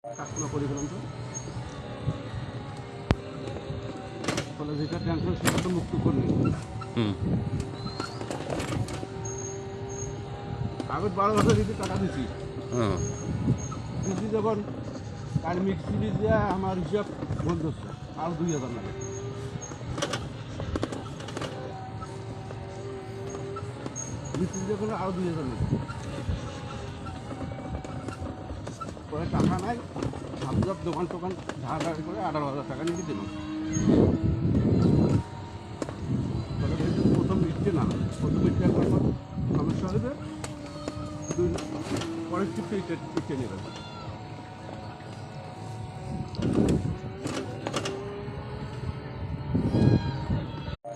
কাজগুলো করে গেলাম তো ফলে যেটা টেনশন সেটা তো মুক্ত করলি। আমি 12 বছর দিতে টাকা দিছি দিদি যখন তার মিক্সি দিয়ে আমার হিসাব বন্ধ হচ্ছে আরো 2000 লাগে। মিক্সি যখন আরো 2000 লাগে পরে টাকা নাই সব দোকান টোকান ঝাড় করে 18,000 টাকা নিয়ে দিলাম। প্রথম মিষ্টি না প্রথম মিষ্টি একবার সমস্যা হবে পরের টিপে ইটে নিয়ে যাবে।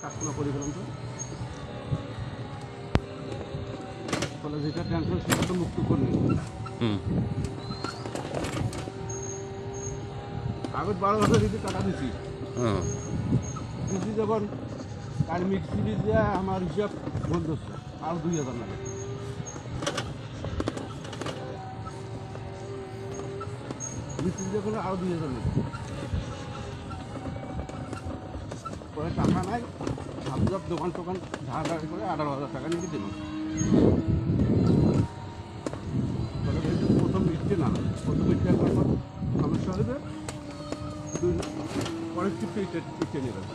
কাজগুলো করে গেলাম তো ফলে যেটা টেনশন সেটা তো মুক্ত করলি। আমি 12 বছর দিতে টাকা দিছি দিদি যখন তার মিক্সি দিয়ে আমার হিসাব বন্ধ হচ্ছে আরো 2000 লাগে। মিক্সি যখন আরো 2000 লাগে পরে টাকা নাই সব দোকান টোকান ঝাড় করে 18,000 টাকা নিয়ে দিলাম। প্রথম মিষ্টি না প্রথম মিষ্টি একবার সমস্যা হবে পরের টিপে ইটে নিয়ে যাবে।